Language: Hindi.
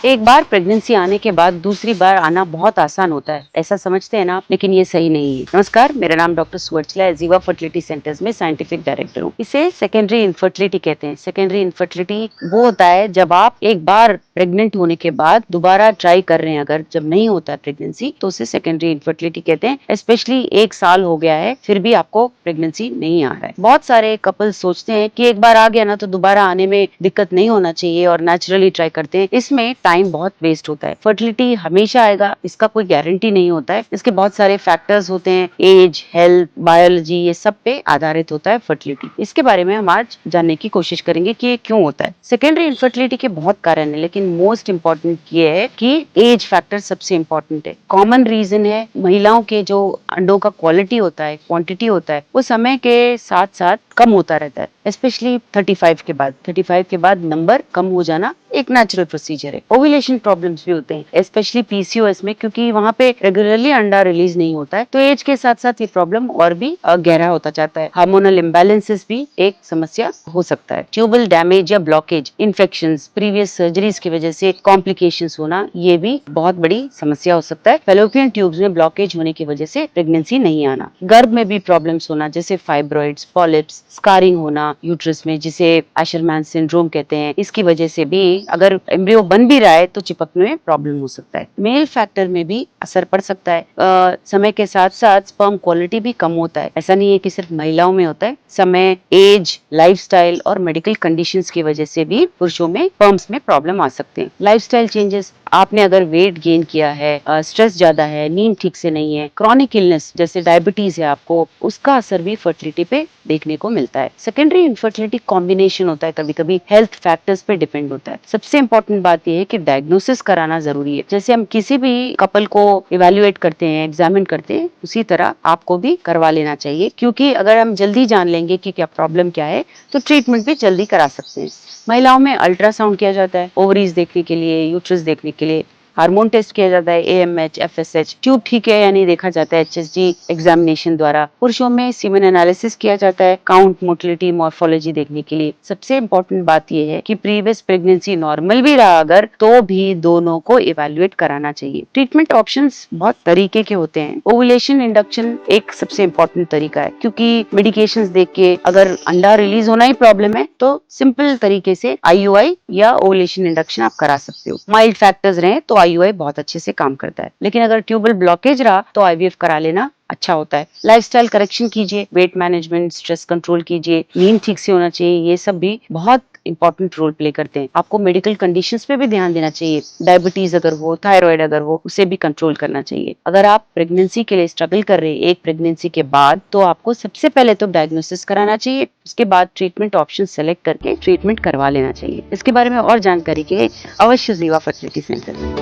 एक बार प्रेगनेंसी आने के बाद दूसरी बार आना बहुत आसान होता है, ऐसा समझते हैं ना आप, लेकिन ये सही नहीं है। नमस्कार, मेरा नाम डॉक्टर सुवर्चला एजीवा फर्टिलिटी सेंटर्स में साइंटिफिक डायरेक्टर हूँ। इसे सेकेंडरी इनफर्टिलिटी कहते हैं। सेकेंडरी इनफर्टिलिटी वो होता है जब आप एक बार प्रेग्नेंट होने के बाद दोबारा ट्राई कर रहे हैं, अगर जब नहीं होता प्रेगनेंसी तो उसे सेकेंडरी इनफर्टिलिटी कहते हैं। स्पेशली 1 साल हो गया है फिर भी आपको प्रेगनेंसी नहीं आ रहा है। बहुत सारे कपल सोचते हैं कि एक बार आ गया ना तो दोबारा आने में दिक्कत नहीं होना चाहिए और नेचुरली ट्राई करते हैं। इसमें टाइम बहुत वेस्ट होता है। फर्टिलिटी हमेशा आएगा इसका कोई गारंटी नहीं होता है। इसके बहुत सारे फैक्टर्स होते हैं, एज, हेल्थ, बायोलॉजी, ये सब पे आधारित होता है फर्टिलिटी। इसके बारे में हम आज जानने की कोशिश करेंगे कि ये क्यों होता है। सेकेंडरी इनफर्टिलिटी के बहुत कारण है, लेकिन मोस्ट इंपॉर्टेंट ये है कि एज फैक्टर सबसे इंपॉर्टेंट है। कॉमन रीजन है महिलाओं के जो अंडों का क्वालिटी होता है, क्वांटिटी होता है, वो समय के साथ साथ कम होता रहता है। स्पेशली 35 के बाद 35 के बाद नंबर कम हो जाना एक नेचुरल प्रोसीजर है। ओव्यूलेशन प्रॉब्लम्स भी होते हैं, स्पेशली पीसीओएस में, क्योंकि वहाँ पे रेगुलरली अंडा रिलीज नहीं होता है। तो एज के साथ साथ ये प्रॉब्लम और भी गहरा होता जाता है। हार्मोनल इम्बैलेंसेस भी एक समस्या हो सकता है। ट्यूबल डैमेज या ब्लॉकेज, इन्फेक्शंस, प्रीवियस सर्जरीज की वजह से कॉम्प्लिकेशंस होना, ये भी बहुत बड़ी समस्या हो सकता है। फैलोपियन ट्यूब्स में ब्लॉकेज होने की वजह से प्रेगनेंसी नहीं आना। गर्भ में भी प्रॉब्लम्स होना, जैसे फाइब्रॉइड्स, पॉलिप्स, स्कारिंग होना यूट्रस में, जिसे एशरमैन सिंड्रोम कहते हैं। इसकी वजह से भी अगर एम्ब्रियो बन भी रहा है तो चिपकने में प्रॉब्लम हो सकता है। मेल फैक्टर में भी असर पड़ सकता है। समय के साथ साथ स्पर्म क्वालिटी भी कम होता है। ऐसा नहीं है कि सिर्फ महिलाओं में होता है। समय, एज, लाइफस्टाइल और मेडिकल कंडीशंस की वजह से भी पुरुषों में स्पर्म्स में प्रॉब्लम आ सकते हैं। लाइफस्टाइल चेंजेस, आपने अगर वेट गेन किया है, स्ट्रेस ज्यादा है, नींद ठीक से नहीं है, क्रॉनिक इलनेस जैसे डायबिटीज है आपको, उसका असर भी फर्टिलिटी पे देखने को मिलता है। सेकेंडरी इनफर्टिलिटी कॉम्बिनेशन होता है, कभी कभी हेल्थ फैक्टर्स पे डिपेंड होता है। सबसे इंपॉर्टेंट बात यह है कि डायग्नोसिस कराना जरूरी है। जैसे हम किसी भी कपल को इवेल्युएट करते हैं, एग्जामिन करते हैं, उसी तरह आपको भी करवा लेना चाहिए, क्योंकि अगर हम जल्दी जान लेंगे कि क्या प्रॉब्लम क्या है तो ट्रीटमेंट भी जल्दी करा सकते हैं। महिलाओं में अल्ट्रासाउंड किया जाता है ओवरीज देखने के लिए, यूट्रस देखने के लिए। हार्मोन टेस्ट किया जाता है, एएमएच, एफएसएच, ट्यूब ठीक है या नहीं देखा जाता है एचएसजी एग्जामिनेशन द्वारा। पुरुषों में सीमेन एनालिसिस किया जाता है काउंट, मोटिलिटी, मॉर्फोलॉजी देखने के लिए। सबसे इंपॉर्टेंट बात यह है कि प्रीवियस प्रेगनेंसी नॉर्मल भी रहा अगर, तो भी दोनों को इवेल्युएट कराना चाहिए। ट्रीटमेंट ऑप्शंस बहुत तरीके के होते हैं। ओवुलेशन इंडक्शन एक सबसे इंपॉर्टेंट तरीका है, क्योंकि मेडिकेशंस देख के अगर अंडा रिलीज होना ही प्रॉब्लम है तो सिंपल तरीके से आईयूआई या ओवुलेशन इंडक्शन आप करा सकते हो। माइल्ड फैक्टर्स रहे तो आईयूआई बहुत अच्छे से काम करता है, लेकिन अगर ट्यूबल ब्लॉकेज रहा तो आईवीएफ करा लेना अच्छा होता है। लाइफस्टाइल करेक्शन कीजिए, वेट मैनेजमेंट, स्ट्रेस कंट्रोल कीजिए, नींद ठीक से होना चाहिए, ये सब भी बहुत इंपॉर्टेंट रोल प्ले करते हैं। आपको मेडिकल कंडीशंस पे भी ध्यान देना चाहिए। डायबिटीज अगर हो, थायराइड अगर हो, उसे भी कंट्रोल करना चाहिए। अगर आप प्रेगनेंसी के लिए स्ट्रगल कर रहे हैं एक प्रेगनेंसी के बाद, तो आपको सबसे पहले तो डायग्नोसिस कराना चाहिए, उसके बाद ट्रीटमेंट ऑप्शन सेलेक्ट करके ट्रीटमेंट करवा लेना चाहिए। इसके बारे में और जानकारी के लिए अवश्य जीवा फर्टिलिटी सेंटर